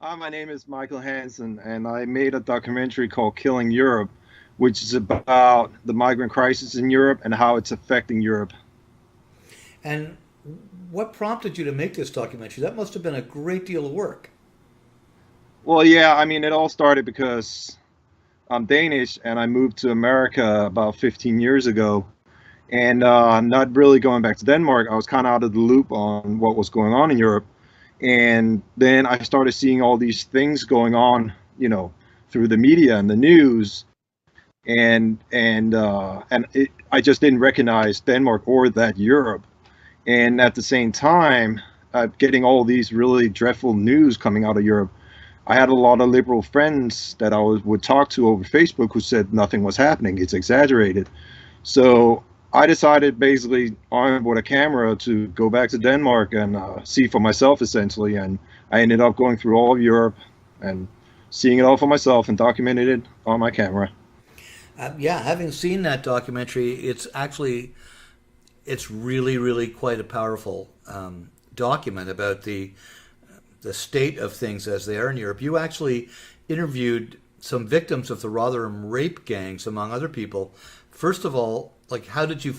My name is Michael Hansen, and I made a documentary called Killing Europe, which is about the migrant crisis in Europe and how it's affecting Europe. And what prompted you to make this documentary? That must have been a great deal of work. Well, yeah, I mean, it all started because I'm Danish and I moved to America about 15 years ago. And not really going back to Denmark, I was kind of out of the loop on what was going on in Europe. And then I started seeing all these things going on, through the media and the news. I just didn't recognize Denmark or that Europe. And at the same time, getting all these really dreadful news coming out of Europe, I had a lot of liberal friends that would talk to over Facebook who said nothing was happening. It's exaggerated. So I decided, basically armed with a camera, to go back to Denmark and see for myself, essentially. And I ended up going through all of Europe and seeing it all for myself and documented it on my camera. Yeah, having seen that documentary, it's really, really quite a powerful document about the state of things as they are in Europe. You actually interviewed some victims of the Rotherham rape gangs, among other people. First of all, like, how did you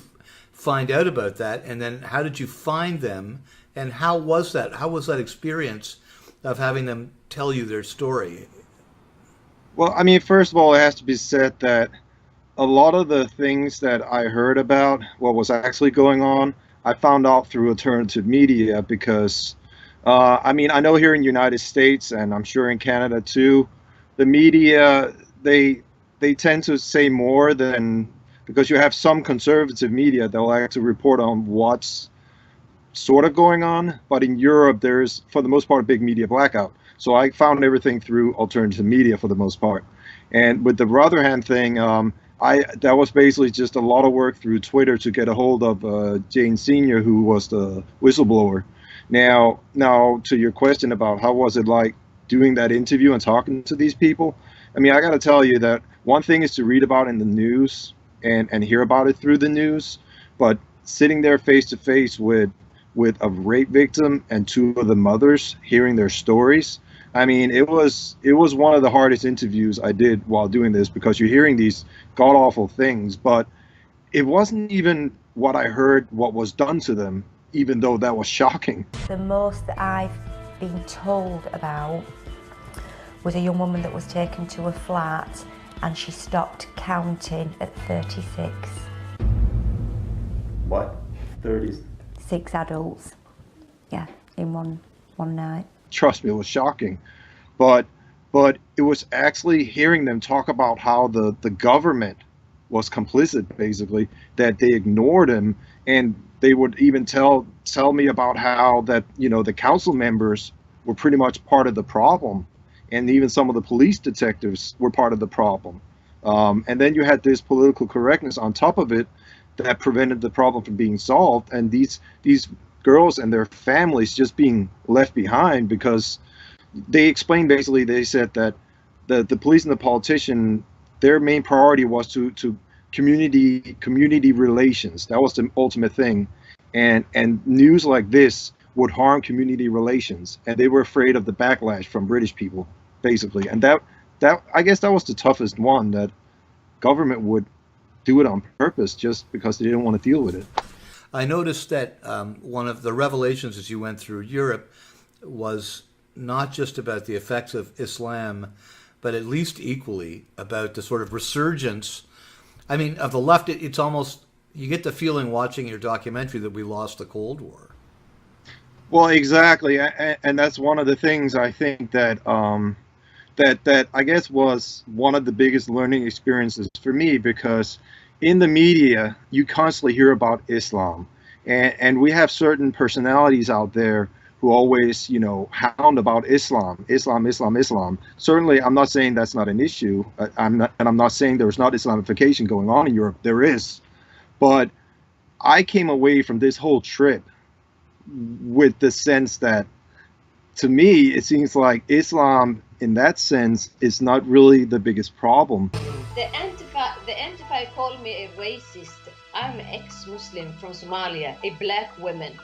find out about that, and then how did you find them, and how was that? How was that experience of having them tell you their story? Well, I mean, first of all, it has to be said that a lot of the things that I heard about what was actually going on, I found out through alternative media because, I mean, I know here in the United States and I'm sure in Canada too, the media, they tend to say more than, because you have some conservative media that will actually report on what's sort of going on, but in Europe, there's, for the most part, a big media blackout. So I found everything through alternative media for the most part. And with the Rotherham thing, I that was basically just a lot of work through Twitter to get a hold of Jane Senior, who was the whistleblower. Now to your question about how was it like doing that interview and talking to these people, I mean, I got to tell you that one thing is to read about it in the news and hear about it through the news, but sitting there face to face with a rape victim and two of the mothers, hearing their stories. I mean, it was one of the hardest interviews I did while doing this, because you're hearing these god awful things, but it wasn't even what I heard what was done to them, even though that was shocking. The most that I've been told about was a young woman that was taken to a flat and she stopped counting at 36. What? 30s? 6 adults, yeah, in one night. Trust me, it was shocking. But it was actually hearing them talk about how the government was complicit, basically, that they ignored him. And they would even tell me about how that, the council members were pretty much part of the problem, and even some of the police detectives were part of the problem. And then you had this political correctness on top of it that prevented the problem from being solved, and these girls and their families just being left behind, because they explained, basically, they said that the police and the politician, their main priority was to community relations. That was the ultimate thing, and news like this would harm community relations, and they were afraid of the backlash from British people, basically. And that I guess that was the toughest one, that government would do it on purpose just because they didn't want to deal with it. I noticed that one of the revelations as you went through Europe was not just about the effects of Islam, but at least equally about the sort of resurgence. I mean, of the left, it's almost, you get the feeling watching your documentary that we lost the Cold War. Well, exactly, and that's one of the things I think that I guess was one of the biggest learning experiences for me, because in the media you constantly hear about Islam, and we have certain personalities out there who always, hound about Islam, Islam, Islam, Islam. Certainly, I'm not saying that's not an issue. I'm not saying there's not Islamification going on in Europe. There is, but I came away from this whole trip with the sense that, to me, it seems like Islam, in that sense, is not really the biggest problem. The Antifa called me a racist. I'm ex-Muslim from Somalia, a black woman.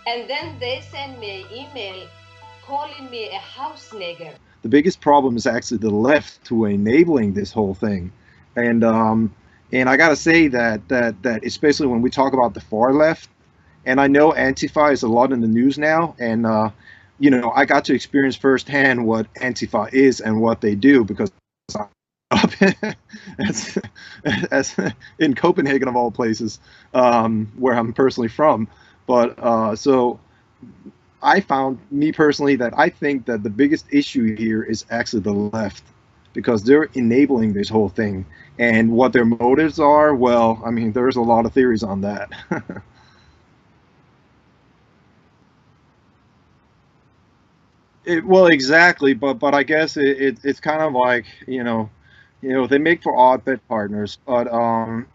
And then they send me an email calling me a house nigger. The biggest problem is actually the left who are enabling this whole thing, and I gotta say that especially when we talk about the far left, and I know Antifa is a lot in the news now, and I got to experience firsthand what Antifa is and what they do because I up as, as in Copenhagen of all places, where I'm personally from. But so I found, me personally, that I think that the biggest issue here is actually the left because they're enabling this whole thing. And what their motives are, well, I mean, there's a lot of theories on that. Well, exactly, but I guess it's kind of like they make for odd bed partners. But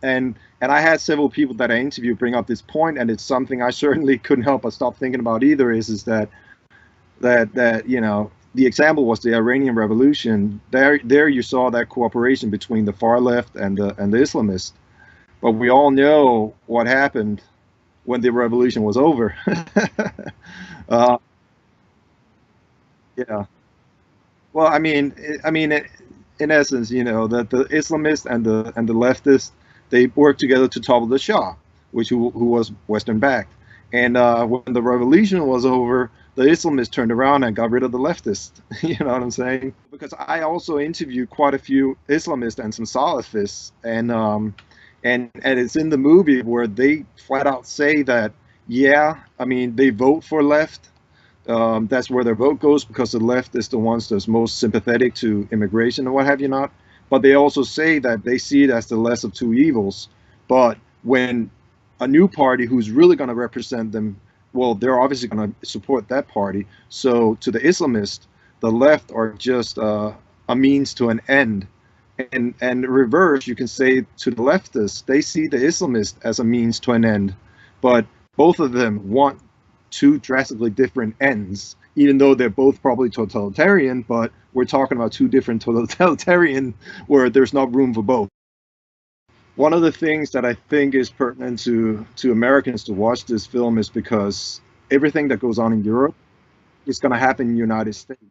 and I had several people that I interviewed bring up this point, and it's something I certainly couldn't help but stop thinking about either. Is that the example was the Iranian Revolution. There you saw that cooperation between the far left and the Islamists. But we all know what happened when the revolution was over. uh, yeah. Well, in essence, that the Islamists and the leftists, they worked together to topple the Shah, who was Western backed. And when the revolution was over, the Islamists turned around and got rid of the leftists. You know what I'm saying? Because I also interviewed quite a few Islamists and some Salafists, and it's in the movie where they flat out say that, yeah, I mean, they vote for left, that's where their vote goes because the left is the ones that's most sympathetic to immigration and what have you not. But they also say that they see it as the less of two evils. But when a new party who's really going to represent them, well, they're obviously going to support that party. So to the Islamists, the left are just a means to an end. And reverse, you can say to the leftists, they see the Islamists as a means to an end. But both of them want two drastically different ends, even though they're both probably totalitarian, but we're talking about two different totalitarian where there's not room for both. One of the things that I think is pertinent to Americans to watch this film is because everything that goes on in Europe is going to happen in the United States.